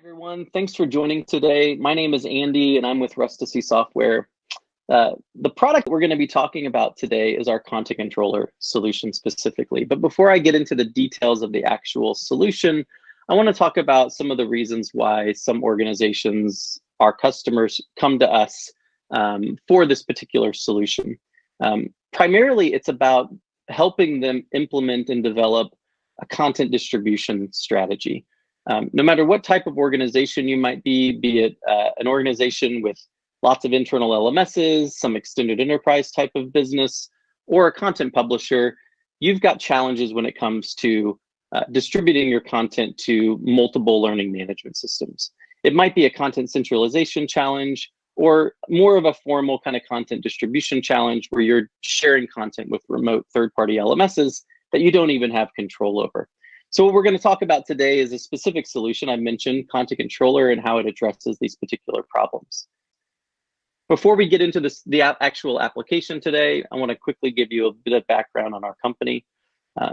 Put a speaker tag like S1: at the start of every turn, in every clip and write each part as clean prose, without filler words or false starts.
S1: Everyone. Thanks for joining today. My name is Andy and I'm with Rustici Software. The product we're going to be talking about today is our content controller solution specifically. But before I get into the details of the actual solution, I want to talk about some of the reasons why some organizations, our customers, come to us for this particular solution. Primarily, it's about helping them implement and develop a content distribution strategy. No matter what type of organization you might be it an organization with lots of internal LMSs, some extended enterprise type of business, or a content publisher, you've got challenges when it comes to distributing your content to multiple learning management systems. It might be a content centralization challenge or more of a formal kind of content distribution challenge where you're sharing content with remote third-party LMSs that you don't even have control over. So what we're going to talk about today is a specific solution. I mentioned Content Controller and how it addresses these particular problems. Before we get into the actual application today, I want to quickly give you a bit of background on our company.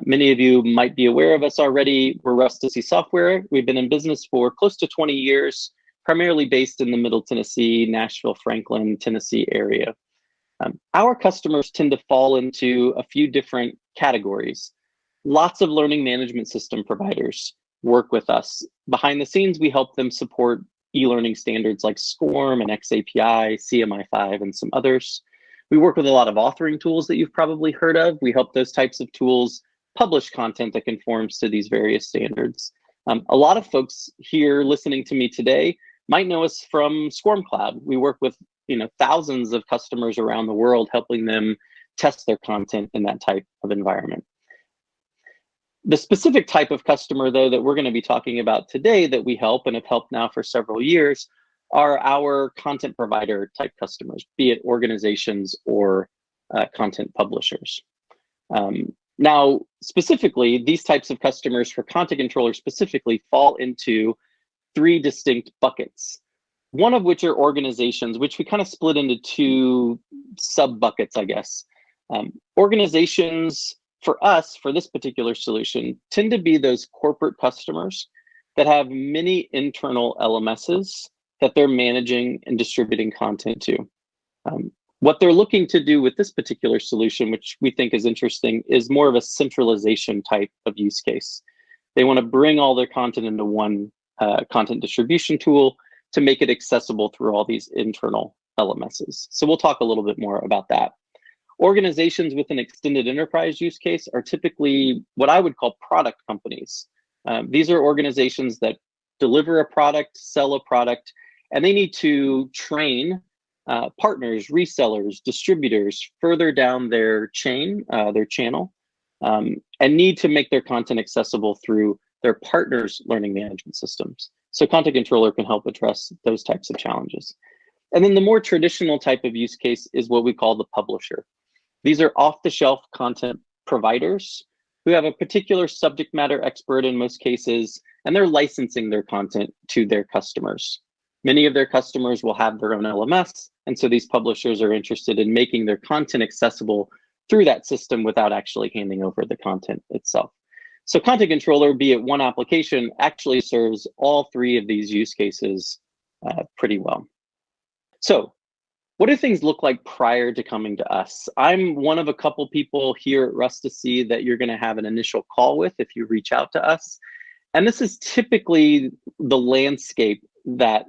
S1: Many of you might be aware of us already. We're Rustici Software. We've been in business for close to 20 years, primarily based in the Middle Tennessee, Nashville, Franklin, Tennessee area. Our customers tend to fall into a few different categories. Lots of learning management system providers work with us. Behind the scenes, we help them support e-learning standards like SCORM and XAPI, CMI5, and some others. We work with a lot of authoring tools that you've probably heard of. We help those types of tools publish content that conforms to these various standards. A lot of folks here listening to me today might know us from SCORM Cloud. We work with thousands of customers around the world, helping them test their content in that type of environment. The specific type of customer, though, that we're going to be talking about today that we help and have helped now for several years are our content provider type customers, be it organizations or content publishers. Now, specifically, these types of customers for Content Controller specifically fall into three distinct buckets. One of which are organizations, which we kind of split into two sub-buckets, I guess. Organizations, for us, for this particular solution, tend to be those corporate customers that have many internal LMSs that they're managing and distributing content to. What they're looking to do with this particular solution, which we think is interesting, is more of a centralization type of use case. They want to bring all their content into one content distribution tool to make it accessible through all these internal LMSs. So we'll talk a little bit more about that. Organizations with an extended enterprise use case are typically what I would call product companies. These are organizations that deliver a product, sell a product, and they need to train partners, resellers, distributors further down their chain, their channel, and need to make their content accessible through their partners' learning management systems. So Content Controller can help address those types of challenges. And then the more traditional type of use case is what we call the publisher. These are off-the-shelf content providers who have a particular subject matter expert in most cases, and they're licensing their content to their customers. Many of their customers will have their own LMS, and so these publishers are interested in making their content accessible through that system without actually handing over the content itself. So Content Controller, be it one application, actually serves all three of these use cases pretty well. So what do things look like prior to coming to us? I'm one of a couple people here at Rustici that you're going to have an initial call with if you reach out to us. And this is typically the landscape that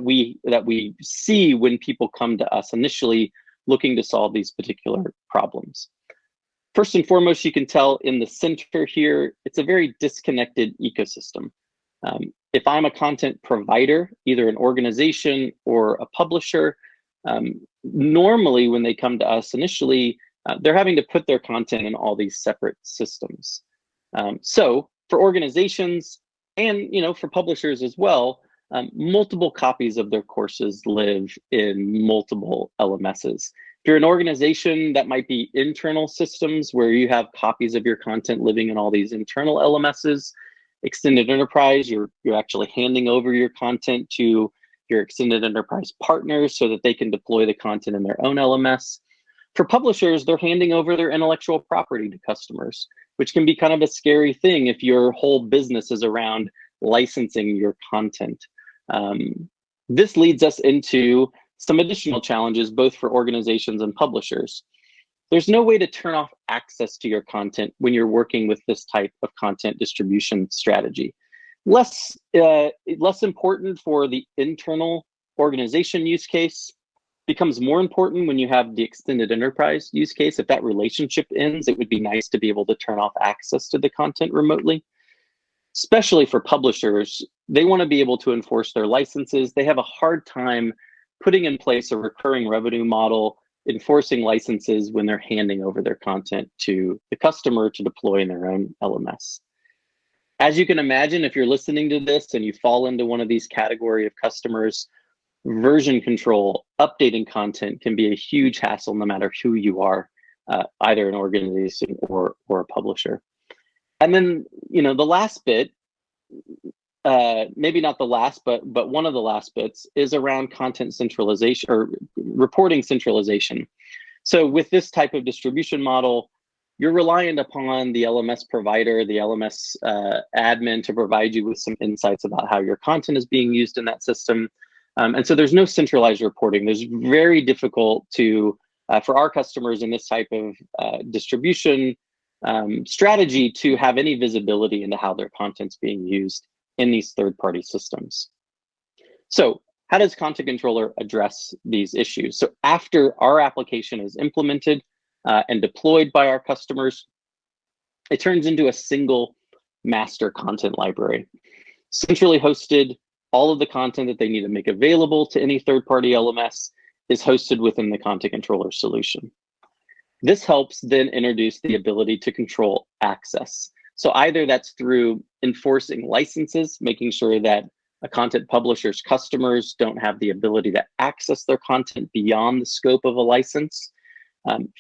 S1: we see when people come to us initially looking to solve these particular problems. First and foremost, you can tell in the center here, it's a very disconnected ecosystem. If I'm a content provider, either an organization or a publisher, normally when they come to us initially, they're having to put their content in all these separate systems. So for organizations and for publishers as well, multiple copies of their courses live in multiple LMSs. If you're an organization, that might be internal systems where you have copies of your content living in all these internal LMSs. Extended enterprise, you're actually handing over your content to your extended enterprise partners so that they can deploy the content in their own LMS. For publishers, they're handing over their intellectual property to customers, which can be kind of a scary thing if your whole business is around licensing your content. This leads us into some additional challenges, both for organizations and publishers. There's no way to turn off access to your content when you're working with this type of content distribution strategy. Less important for the internal organization use case, becomes more important when you have the extended enterprise use case. If that relationship ends, it would be nice to be able to turn off access to the content remotely. Especially for publishers, they want to be able to enforce their licenses. They have a hard time putting in place a recurring revenue model, enforcing licenses when they're handing over their content to the customer to deploy in their own LMS. As you can imagine, if you're listening to this and you fall into one of these category of customers, version control, updating content can be a huge hassle no matter who you are, either an organization or a publisher. And then, the last bit, maybe not the last, but one of the last bits is around content centralization or reporting centralization. So with this type of distribution model, you're reliant upon the LMS provider, the LMS admin to provide you with some insights about how your content is being used in that system. And so there's no centralized reporting. There's very difficult to, for our customers in this type of distribution strategy to have any visibility into how their content's being used in these third-party systems. So how does Content Controller address these issues? So after our application is implemented and deployed by our customers, it turns into a single master content library. Centrally hosted, all of the content that they need to make available to any third-party LMS is hosted within the Content Controller solution. This helps then introduce the ability to control access. So either that's through enforcing licenses, making sure that a content publisher's customers don't have the ability to access their content beyond the scope of a license.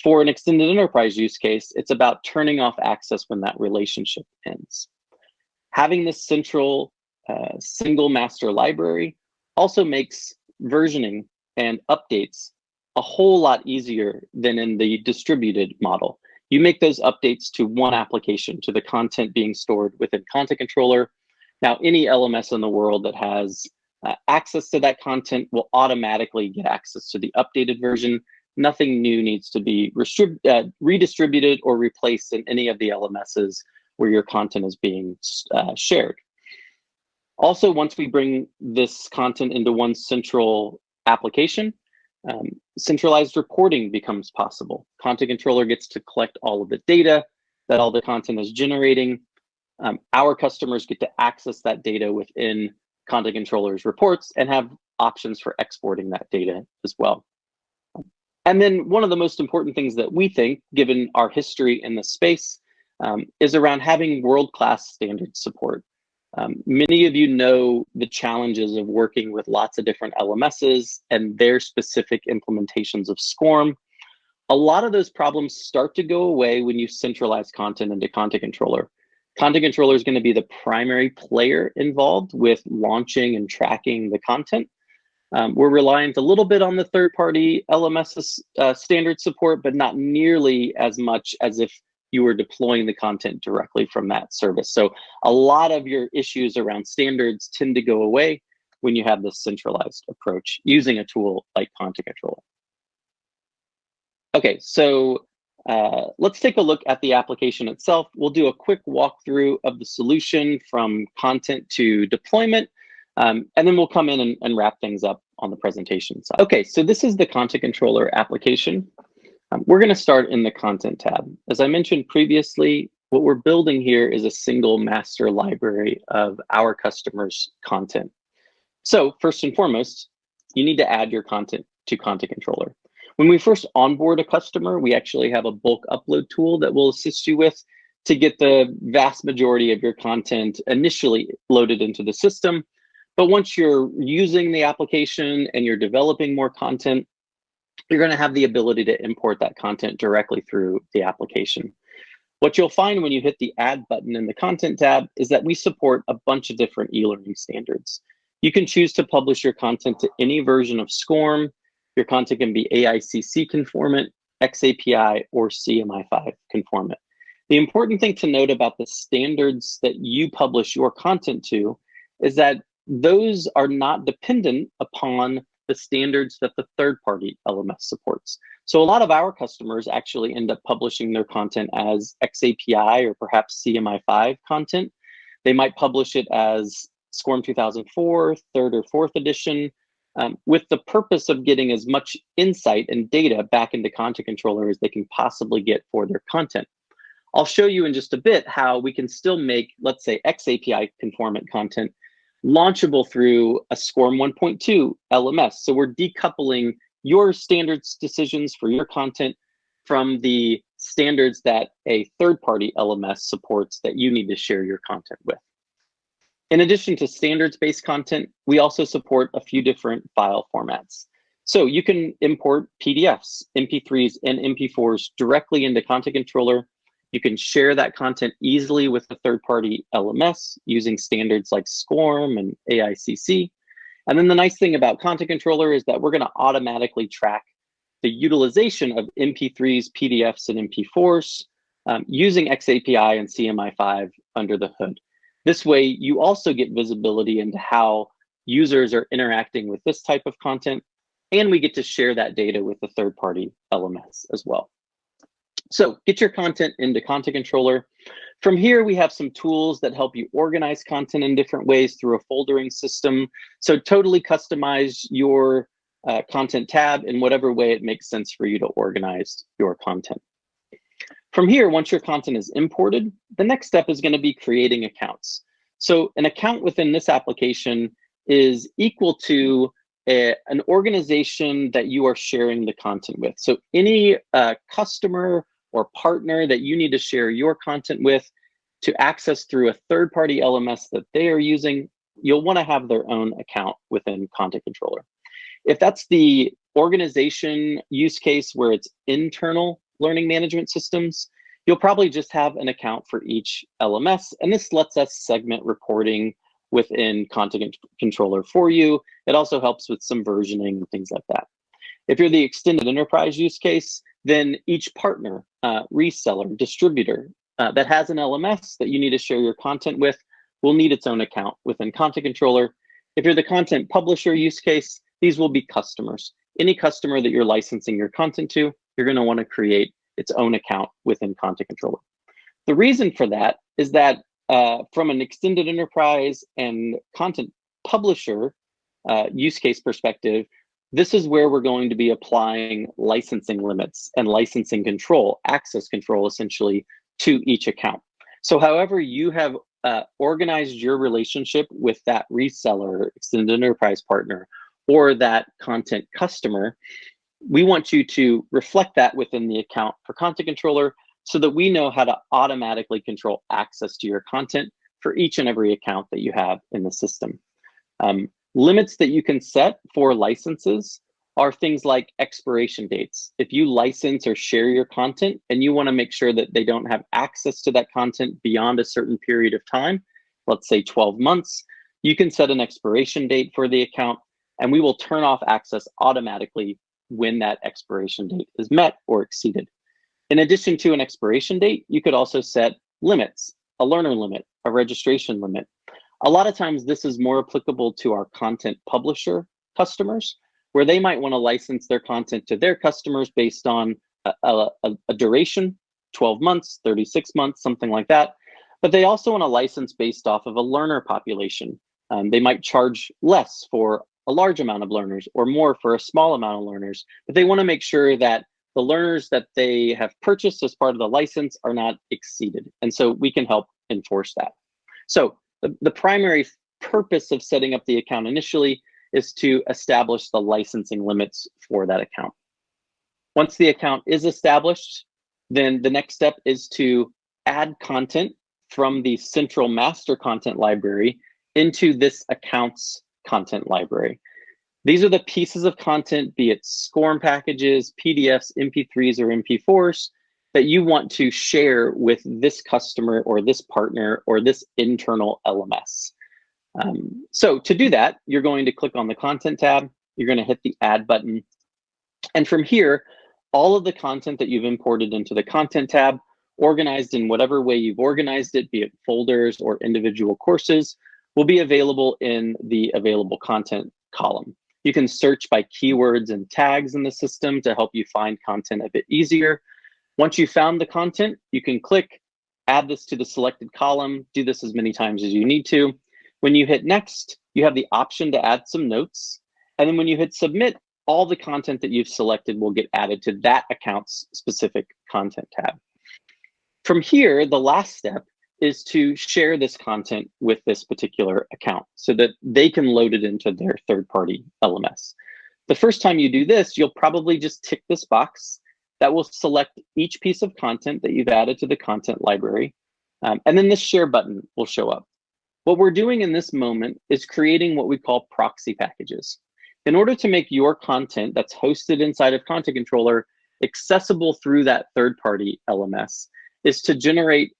S1: For an extended enterprise use case, it's about turning off access when that relationship ends. Having this central single master library also makes versioning and updates a whole lot easier than in the distributed model. You make those updates to one application, to the content being stored within Content Controller. Now, any LMS in the world that has access to that content will automatically get access to the updated version. Nothing new needs to be redistributed or replaced in any of the LMSs where your content is being shared. Also, once we bring this content into one central application, centralized reporting becomes possible. Content Controller gets to collect all of the data that all the content is generating. Our customers get to access that data within Content Controller's reports and have options for exporting that data as well. And then one of the most important things that we think, given our history in the space, is around having world-class standard support. Many of you know the challenges of working with lots of different LMSs and their specific implementations of SCORM. A lot of those problems start to go away when you centralize content into Content Controller. Content Controller is going to be the primary player involved with launching and tracking the content. We're reliant a little bit on the third-party LMS standard support, but not nearly as much as if you were deploying the content directly from that service. So a lot of your issues around standards tend to go away when you have this centralized approach using a tool like Content Controller. Okay, so let's take a look at the application itself. We'll do a quick walkthrough of the solution from content to deployment, and then we'll come in and wrap things up on the presentation side. Okay, so this is the Content Controller application. We're going to start in the Content tab. As I mentioned previously, what we're building here is a single master library of our customers' content. So first and foremost, you need to add your content to Content Controller. When we first onboard a customer, we actually have a bulk upload tool that will assist you with to get the vast majority of your content initially loaded into the system. But once you're using the application and you're developing more content, you're going to have the ability to import that content directly through the application. What you'll find when you hit the Add button in the Content tab is that we support a bunch of different e-learning standards. You can choose to publish your content to any version of SCORM. Your content can be AICC conformant, XAPI, or CMI5 conformant. The important thing to note about the standards that you publish your content to is that those are not dependent upon the standards that the third-party LMS supports. So a lot of our customers actually end up publishing their content as XAPI or perhaps CMI5 content. They might publish it as SCORM 2004, third or fourth edition, with the purpose of getting as much insight and data back into Content Controller as they can possibly get for their content. I'll show you in just a bit how we can still make, let's say, XAPI conformant content launchable through a SCORM 1.2 LMS. So we're decoupling your standards decisions for your content from the standards that a third-party LMS supports that you need to share your content with. In addition to standards-based content, we also support a few different file formats. So you can import PDFs, MP3s, and MP4s directly into Content Controller. You can share that content easily with a third-party LMS using standards like SCORM and AICC. And then the nice thing about Content Controller is that we're going to automatically track the utilization of MP3s, PDFs, and MP4s using XAPI and CMI5 under the hood. This way, you also get visibility into how users are interacting with this type of content, and we get to share that data with the third-party LMS as well. So get your content into Content Controller. From here, we have some tools that help you organize content in different ways through a foldering system. So totally customize your content tab in whatever way it makes sense for you to organize your content. From here, once your content is imported, the next step is going to be creating accounts. So an account within this application is equal to an organization that you are sharing the content with. So any customer or partner that you need to share your content with to access through a third-party LMS that they are using, you'll want to have their own account within Content Controller. If that's the organization use case where it's internal learning management systems, you'll probably just have an account for each LMS, and this lets us segment reporting within Content Controller for you. It also helps with some versioning and things like that. If you're the extended enterprise use case, then each partner, reseller, distributor that has an LMS that you need to share your content with will need its own account within Content Controller. If you're the content publisher use case, these will be customers. Any customer that you're licensing your content to, you're going to want to create its own account within Content Controller. The reason for that is that from an extended enterprise and content publisher use case perspective, this is where we're going to be applying licensing limits and licensing control, access control essentially, to each account. So however you have organized your relationship with that reseller, extended enterprise partner, or that content customer, we want you to reflect that within the account for Content Controller so that we know how to automatically control access to your content for each and every account that you have in the system. Limits that you can set for licenses are things like expiration dates. If you license or share your content and you want to make sure that they don't have access to that content beyond a certain period of time, let's say 12 months, you can set an expiration date for the account, and we will turn off access automatically when that expiration date is met or exceeded. In addition to an expiration date, you could also set limits, a learner limit, a registration limit. A lot of times this is more applicable to our content publisher customers, where they might want to license their content to their customers based on a duration, 12 months, 36 months, something like that. But they also want to license based off of a learner population. They might charge less for a large amount of learners or more for a small amount of learners, but they want to make sure that the learners that they have purchased as part of the license are not exceeded. And so we can help enforce that. So the primary purpose of setting up the account initially is to establish the licensing limits for that account. Once the account is established, then the next step is to add content from the central master content library into this account's content library. These are the pieces of content, be it SCORM packages, PDFs, MP3s, or MP4s, that you want to share with this customer or this partner or this internal LMS. So to do that, you're going to click on the Content tab, you're going to hit the Add button, and from here, all of the content that you've imported into the Content tab, organized in whatever way you've organized it, be it folders or individual courses, will be available in the available content column. You can search by keywords and tags in the system to help you find content a bit easier. Once you found the content, you can click, add this to the selected column, do this as many times as you need to. When you hit next, you have the option to add some notes. And then when you hit submit, all the content that you've selected will get added to that account's specific content tab. From here, the last step is to share this content with this particular account so that they can load it into their third-party LMS. The first time you do this, you'll probably just tick this box that will select each piece of content that you've added to the content library. And then this share button will show up. What we're doing in this moment is creating what we call proxy packages. In order to make your content that's hosted inside of Content Controller accessible through that third-party LMS, is to generate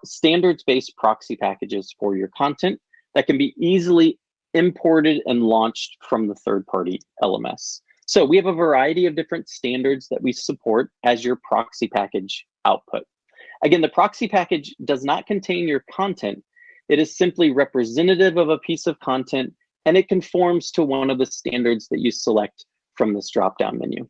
S1: standards-based proxy packages for your content that can be easily imported and launched from the third-party LMS. So we have a variety of different standards that we support as your proxy package output. Again, the proxy package does not contain your content. It is simply representative of a piece of content, and it conforms to one of the standards that you select from this drop-down menu.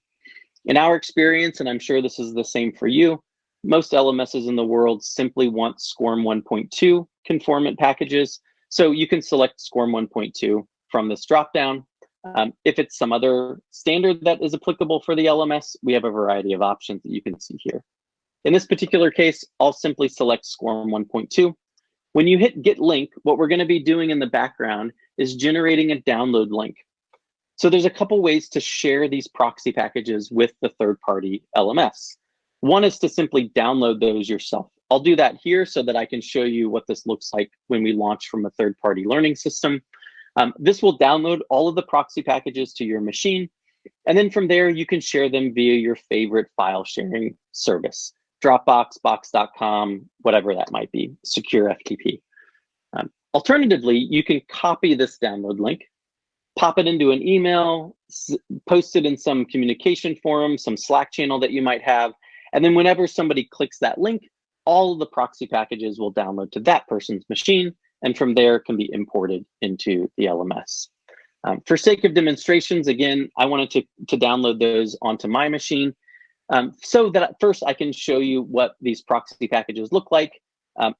S1: In our experience, and I'm sure this is the same for you, most LMSs in the world simply want SCORM 1.2 conformant packages. So you can select SCORM 1.2 from this dropdown. If it's some other standard that is applicable for the LMS, we have a variety of options that you can see here. In this particular case, I'll simply select SCORM 1.2. When you hit Get Link, what we're going to be doing in the background is generating a download link. So there's a couple ways to share these proxy packages with the third-party LMS. One is to simply download those yourself. I'll do that here so that I can show you what this looks like when we launch from a third-party learning system. This will download all of the proxy packages to your machine. And then from there, you can share them via your favorite file sharing service, Dropbox, Box.com, whatever that might be, secure FTP. Alternatively, you can copy this download link, pop it into an email, post it in some communication forum, some Slack channel that you might have. And then whenever somebody clicks that link, all of the proxy packages will download to that person's machine, and from there can be imported into the LMS. For sake of demonstrations, again, I wanted to download those onto my machine so that first I can show you what these proxy packages look like.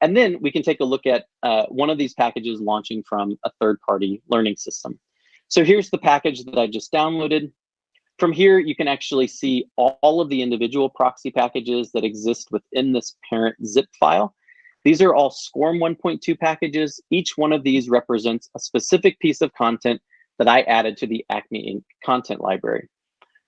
S1: And then we can take a look at one of these packages launching from a third-party learning system. So here's the package that I just downloaded. From here, you can actually see all of the individual proxy packages that exist within this parent zip file. These are all SCORM 1.2 packages. Each one of these represents a specific piece of content that I added to the Acme Inc. content library.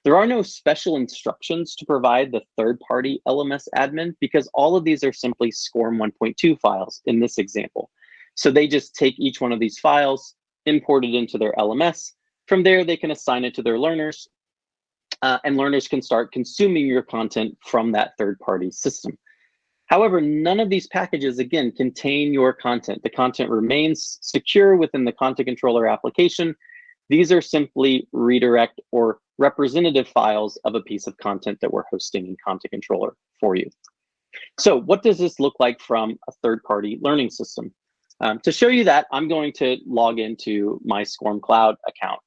S1: There are no special instructions to provide the third-party LMS admin because all of these are simply SCORM 1.2 files in this example. So they just take each one of these files, import it into their LMS. From there, they can assign it to their learners, and learners can start consuming your content from that third-party system. However, none of these packages, again, contain your content. The content remains secure within the Content Controller application. These are simply redirect or representative files of a piece of content that we're hosting in Content Controller for you. So what does this look like from a third-party learning system? To show you that, I'm going to log into my SCORM Cloud account.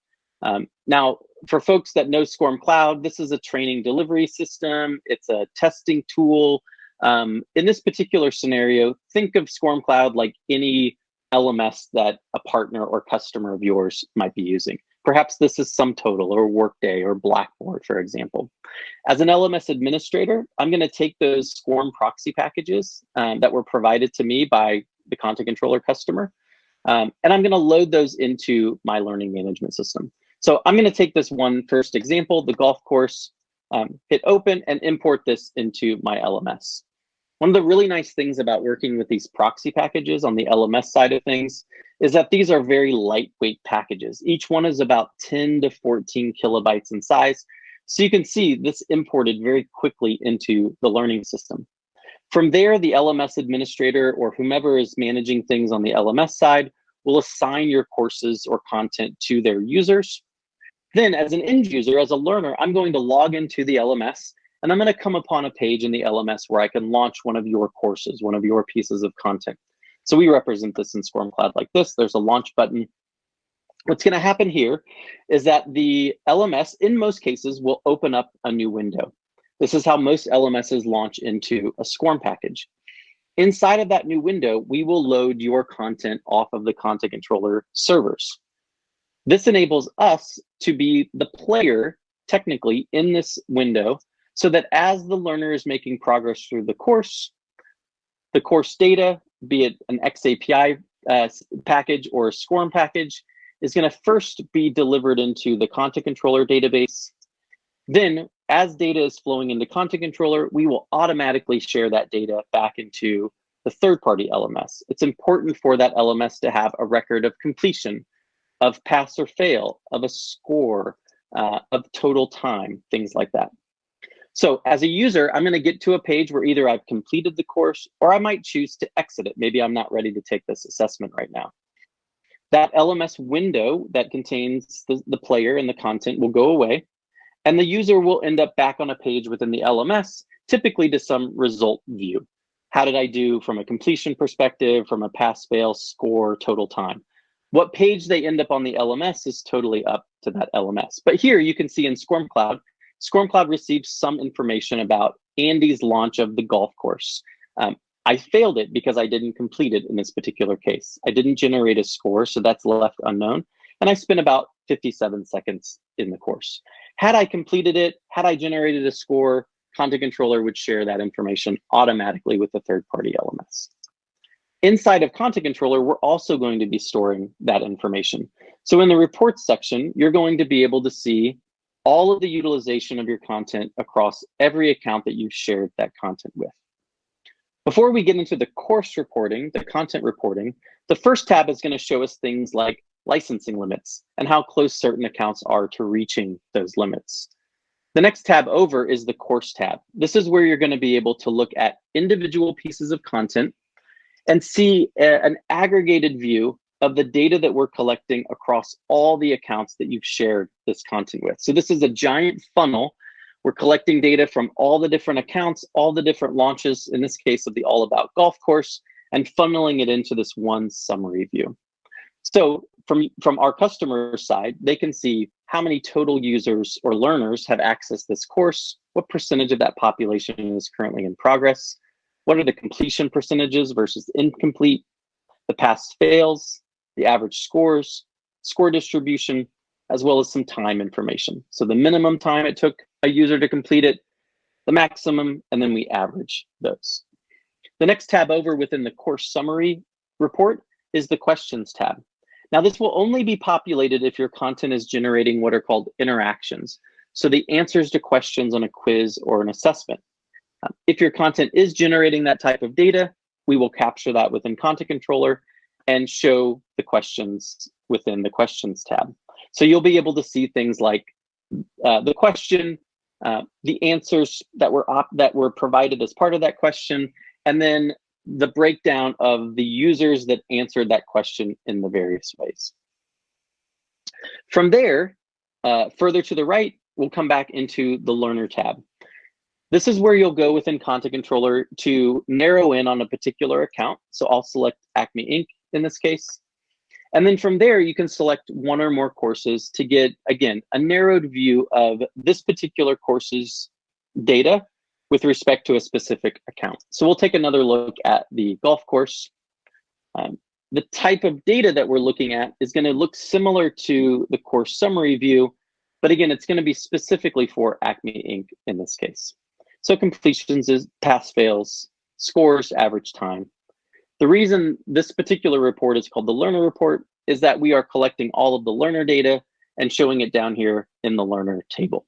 S1: Now, for folks that know SCORM Cloud, this is a training delivery system. It's a testing tool. In this particular scenario, think of SCORM Cloud like any LMS that a partner or customer of yours might be using. Perhaps this is SumTotal or Workday or Blackboard, for example. As an LMS administrator, I'm going to take those SCORM proxy packages that were provided to me by the Content Controller customer, and I'm going to load those into my learning management system. So I'm going to take this one first example, the golf course, hit open and import this into my LMS. One of the really nice things about working with these proxy packages on the LMS side of things is that these are very lightweight packages. Each one is about 10 to 14 kilobytes in size. So you can see this imported very quickly into the learning system. From there, the LMS administrator or whomever is managing things on the LMS side will assign your courses or content to their users. Then as an end user, as a learner, I'm going to log into the LMS and I'm going to come upon a page in the LMS where I can launch one of your courses, one of your pieces of content. So we represent this in SCORM Cloud like this. There's a launch button. What's going to happen here is that the LMS, in most cases, will open up a new window. This is how most LMSs launch into a SCORM package. Inside of that new window, we will load your content off of the content controller servers. This enables us to be the player, technically, in this window, so that as the learner is making progress through the course data, be it an XAPI package or a SCORM package, is going to first be delivered into the content controller database. Then, as data is flowing into content controller, we will automatically share that data back into the third-party LMS. It's important for that LMS to have a record of completion, of pass or fail, of a score, of total time, things like that. So as a user, I'm going to get to a page where either I've completed the course or I might choose to exit it. Maybe I'm not ready to take this assessment right now. That LMS window that contains the player and the content will go away, and the user will end up back on a page within the LMS, typically to some result view. How did I do from a completion perspective, from a pass, fail, score, total time? What page they end up on the LMS is totally up to that LMS. But here you can see in SCORM Cloud receives some information about Andy's launch of the golf course. I failed it because I didn't complete it in this particular case. I didn't generate a score, so that's left unknown. And I spent about 57 seconds in the course. Had I completed it, had I generated a score, Content Controller would share that information automatically with the third-party LMS. Inside of Content Controller, we're also going to be storing that information. So in the reports section, you're going to be able to see all of the utilization of your content across every account that you've shared that content with. Before we get into the course reporting, the content reporting, the first tab is going to show us things like licensing limits and how close certain accounts are to reaching those limits. The next tab over is the course tab. This is where you're going to be able to look at individual pieces of content and see an aggregated view of the data that we're collecting across all the accounts that you've shared this content with. So this is a giant funnel. We're collecting data from all the different accounts, all the different launches, in this case of the All About Golf course, and funneling it into this one summary view. So from our customer side, they can see how many total users or learners have accessed this course, what percentage of that population is currently in progress, what are the completion percentages versus incomplete, the pass fails, the average scores, score distribution, as well as some time information. So the minimum time it took a user to complete it, the maximum, and then we average those. The next tab over within the course summary report is the questions tab. Now this will only be populated if your content is generating what are called interactions. So the answers to questions on a quiz or an assessment. If your content is generating that type of data, we will capture that within Content Controller and show the questions within the questions tab. So you'll be able to see things like the question, the answers that were provided as part of that question, and then the breakdown of the users that answered that question in the various ways. From there, further to the right, we'll come back into the Learner tab. This is where you'll go within Content Controller to narrow in on a particular account. So I'll select Acme Inc. in this case. And then from there, you can select one or more courses to get, again, a narrowed view of this particular course's data with respect to a specific account. So we'll take another look at the golf course. The type of data that we're looking at is going to look similar to the course summary view, but again, it's going to be specifically for Acme Inc. in this case. So completions is pass fails, scores, average time. The reason this particular report is called the Learner report is that we are collecting all of the learner data and showing it down here in the learner table.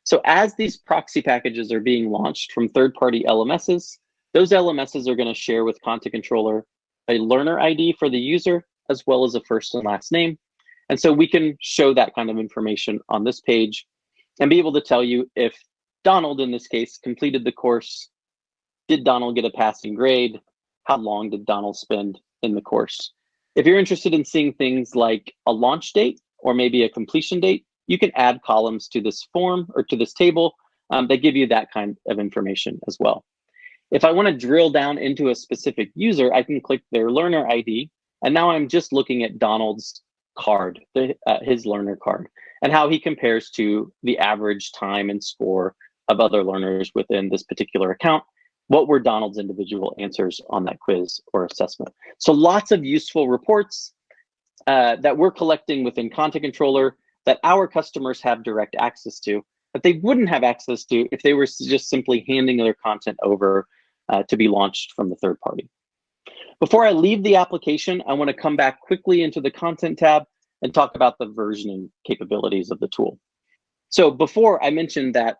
S1: So as these proxy packages are being launched from third-party LMSs, those LMSs are going to share with Content Controller a learner ID for the user, as well as a first and last name. And so we can show that kind of information on this page and be able to tell you if Donald, in this case, completed the course. Did Donald get a passing grade? How long did Donald spend in the course? If you're interested in seeing things like a launch date or maybe a completion date, you can add columns to this form or to this table that give you that kind of information as well. If I want to drill down into a specific user, I can click their learner ID, and now I'm just looking at Donald's card, his learner card, and how he compares to the average time and score of other learners within this particular account. What were Donald's individual answers on that quiz or assessment? So lots of useful reports that we're collecting within Content Controller that our customers have direct access to, that they wouldn't have access to if they were just simply handing their content over to be launched from the third party. Before I leave the application, I want to come back quickly into the Content tab and talk about the versioning capabilities of the tool. So before, I mentioned that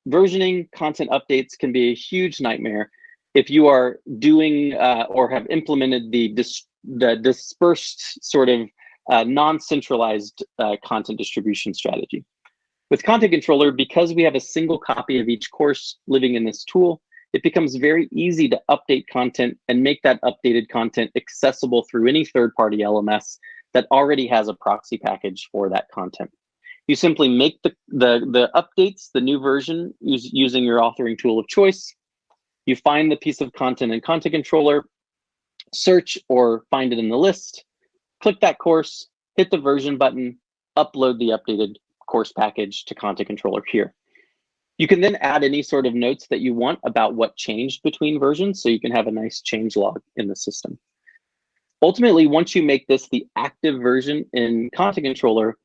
S1: versioning content updates can be a huge nightmare if you are doing or have implemented the dispersed sort of non-centralized content distribution strategy. With Content Controller, because we have a single copy of each course living in this tool, it becomes very easy to update content and make that updated content accessible through any third-party LMS that already has a proxy package for that content. You simply make the updates, the new version, using your authoring tool of choice. You find the piece of content in Content Controller, search or find it in the list, click that course, hit the version button, upload the updated course package to Content Controller here. You can then add any sort of notes that you want about what changed between versions, so you can have a nice change log in the system. Ultimately, once you make this the active version in Content Controller,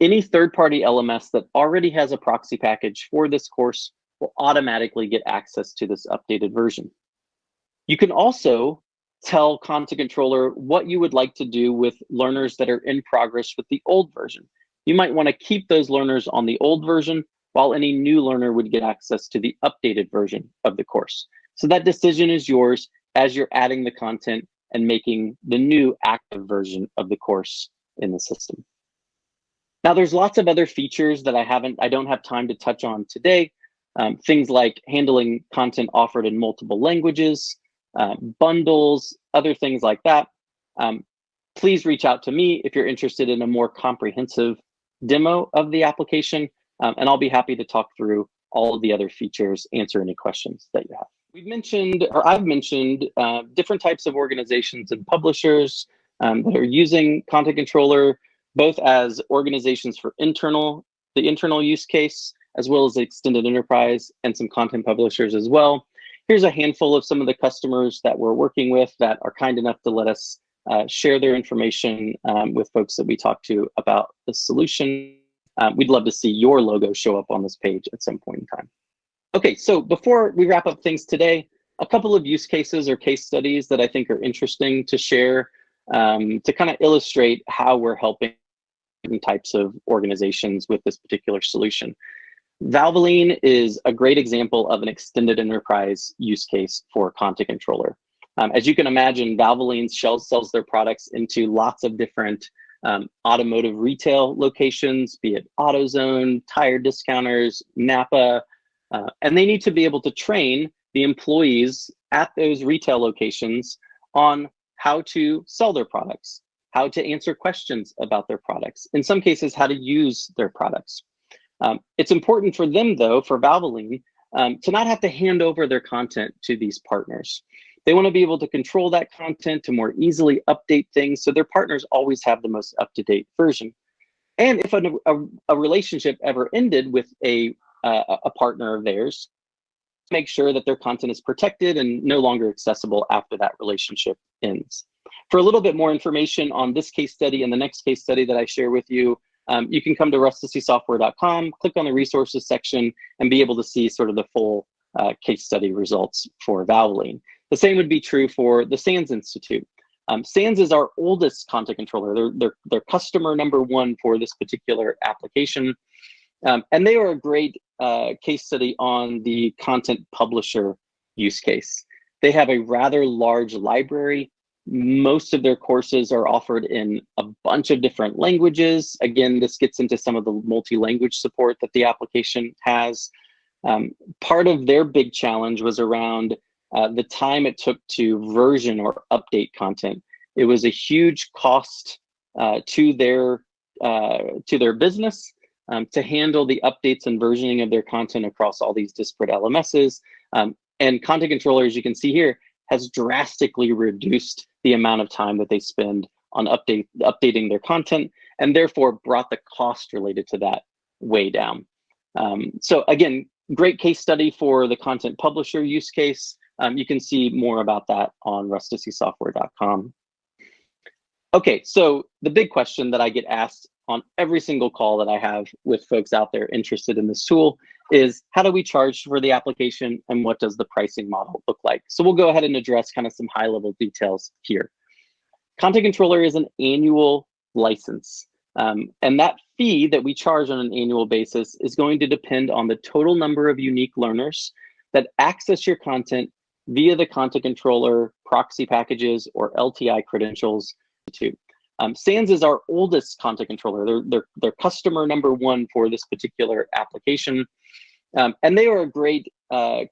S1: any third-party LMS that already has a proxy package for this course will automatically get access to this updated version. You can also tell Content Controller what you would like to do with learners that are in progress with the old version. You might want to keep those learners on the old version, while any new learner would get access to the updated version of the course. So that decision is yours as you're adding the content and making the new active version of the course in the system. Now, there's lots of other features that I don't have time to touch on today. Things like handling content offered in multiple languages, bundles, other things like that. Please reach out to me if you're interested in a more comprehensive demo of the application, and I'll be happy to talk through all of the other features, answer any questions that you have. I've mentioned different types of organizations and publishers that are using Content Controller, both as organizations for the internal use case, as well as extended enterprise and some content publishers as well. Here's a handful of some of the customers that we're working with that are kind enough to let us share their information with folks that we talk to about the solution. We'd love to see your logo show up on this page at some point in time. Okay, so before we wrap up things today, a couple of use cases or case studies that I think are interesting to share to kind of illustrate how we're helping types of organizations with this particular solution. Valvoline is a great example of an extended enterprise use case for Content Controller. As you can imagine, Valvoline sells their products into lots of different automotive retail locations, be it AutoZone, tire discounters, Napa, and they need to be able to train the employees at those retail locations on how to sell their products, how to answer questions about their products, in some cases, how to use their products. It's important for them, though, for Valvoline, to not have to hand over their content to these partners. They want to be able to control that content, to more easily update things, so their partners always have the most up-to-date version. And if a relationship ever ended with a partner of theirs, make sure that their content is protected and no longer accessible after that relationship ends. For a little bit more information on this case study and the next case study that I share with you, you can come to rusticysoftware.com, click on the resources section, and be able to see sort of the full case study results for Valvoline. The same would be true for the SANS Institute. SANS is our oldest Content Controller. They're customer number one for this particular application. And they are a great case study on the content publisher use case. They have a rather large library. Most of their courses are offered in a bunch of different languages. Again, this gets into some of the multi-language support that the application has. Part of their big challenge was around the time it took to version or update content. It was a huge cost to their business to handle the updates and versioning of their content across all these disparate LMSs. And Content Controller, as you can see here, has drastically reduced the amount of time that they spend on updating their content, and therefore brought the cost related to that way down. So again, great case study for the content publisher use case. You can see more about that on rusticysoftware.com. Okay, so the big question that I get asked on every single call that I have with folks out there interested in this tool is, how do we charge for the application and what does the pricing model look like? So we'll go ahead and address kind of some high level details here. Content Controller is an annual license. And that fee that we charge on an annual basis is going to depend on the total number of unique learners that access your content via the Content Controller proxy packages or LTI credentials. SANS is our oldest content controller. They're customer number one for this particular application. And they are a great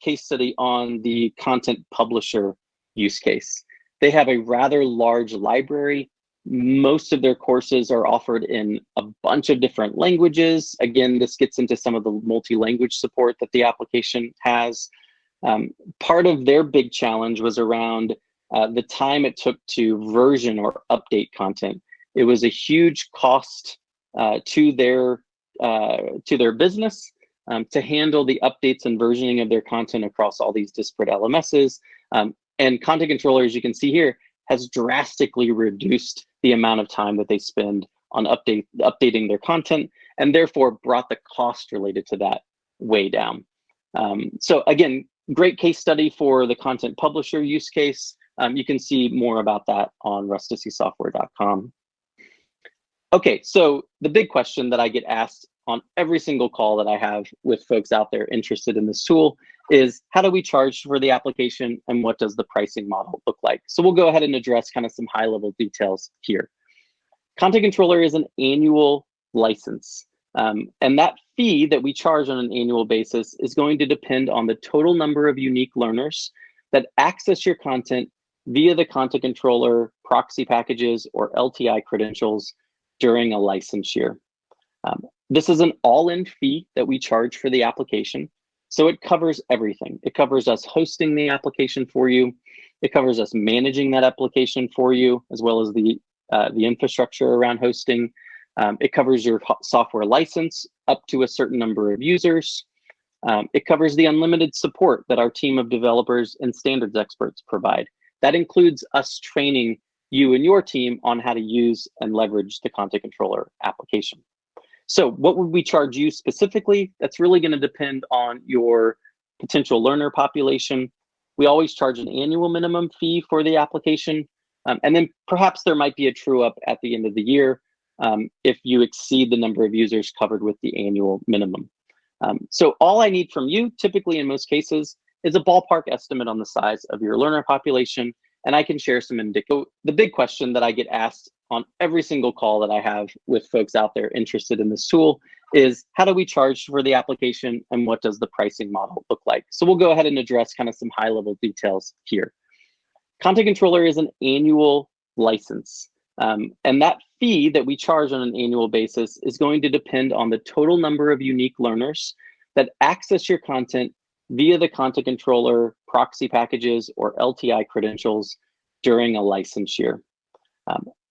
S1: case study on the content publisher use case. They have a rather large library. Most of their courses are offered in a bunch of different languages. Again, this gets into some of the multi-language support that the application has. Part of their big challenge was around the time it took to version or update content. It was a huge cost to their business to handle the updates and versioning of their content across all these disparate LMSs. And Content Controller, as you can see here, has drastically reduced the amount of time that they spend on updating their content, and therefore brought the cost related to that way down. So again, great case study for the content publisher use case. You can see more about that on rusticysoftware.com. Okay, so the big question that I get asked on every single call that I have with folks out there interested in this tool is, how do we charge for the application and what does the pricing model look like? So we'll go ahead and address kind of some high level details here. Content Controller is an annual license. And that fee that we charge on an annual basis is going to depend on the total number of unique learners that access your content via the Content Controller proxy packages or LTI credentials during a license year. This is an all-in fee that we charge for the application. So it covers everything. It covers us hosting the application for you. It covers us managing that application for you, as well as the infrastructure around hosting. It covers your software license up to a certain number of users. It covers the unlimited support that our team of developers and standards experts provide. That includes us training you and your team on how to use and leverage the Content Controller application. So what would we charge you specifically? That's really going to depend on your potential learner population. We always charge an annual minimum fee for the application. And then perhaps there might be a true up at the end of the year if you exceed the number of users covered with the annual minimum. So all I need from you, typically in most cases, is a ballpark estimate on the size of your learner population, and I can share some indicative. The big question that I get asked on every single call that I have with folks out there interested in this tool is, how do we charge for the application and what does the pricing model look like? So we'll go ahead and address kind of some high level details here. Content Controller is an annual license. And that fee that we charge on an annual basis is going to depend on the total number of unique learners that access your content via the Content Controller proxy packages or LTI credentials during a license year.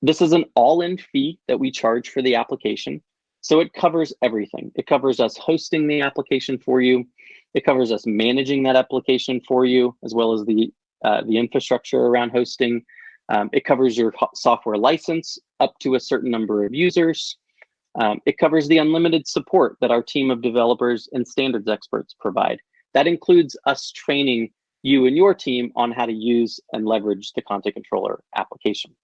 S1: This is an all-in fee that we charge for the application. So it covers everything. It covers us hosting the application for you. It covers us managing that application for you, as well as the infrastructure around hosting. It covers your software license up to a certain number of users. It covers the unlimited support that our team of developers and standards experts provide. That includes us training you and your team on how to use and leverage the Content Controller application.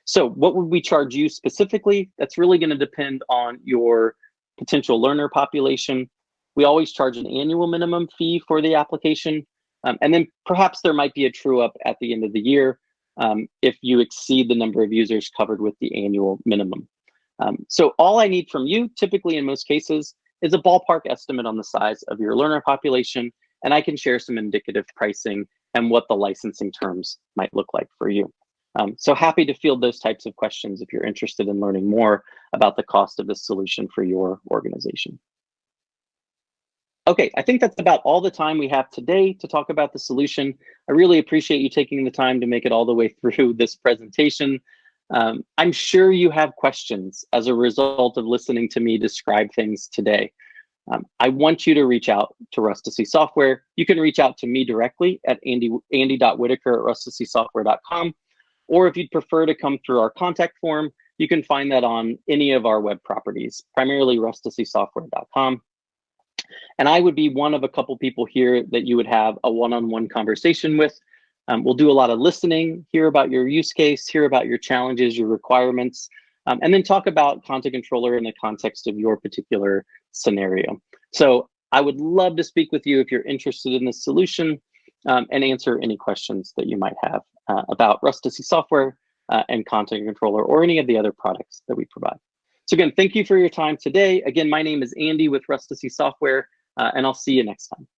S1: So what would we charge you specifically? That's really going to depend on your potential learner population. We always charge an annual minimum fee for the application. And then perhaps there might be a true up at the end of the year if you exceed the number of users covered with the annual minimum. So all I need from you, typically in most cases, is a ballpark estimate on the size of your learner population, and I can share some indicative pricing and what the licensing terms might look like for you. So happy to field those types of questions if you're interested in learning more about the cost of this solution for your organization. Okay, I think that's about all the time we have today to talk about the solution. I really appreciate you taking the time to make it all the way through this presentation. I'm sure you have questions as a result of listening to me describe things today. I want you to reach out to Rustici Software. You can reach out to me directly at andy.whitaker@rusticysoftware.com. Or if you'd prefer to come through our contact form, you can find that on any of our web properties, primarily rusticysoftware.com. And I would be one of a couple people here that you would have a one-on-one conversation with. We'll do a lot of listening, hear about your use case, hear about your challenges, your requirements, and then talk about Content Controller in the context of your particular scenario. So I would love to speak with you if you're interested in this solution, and answer any questions that you might have about Rustici Software and Content Controller, or any of the other products that we provide. So again, thank you for your time today. Again, my name is Andy with Rustici Software, and I'll see you next time.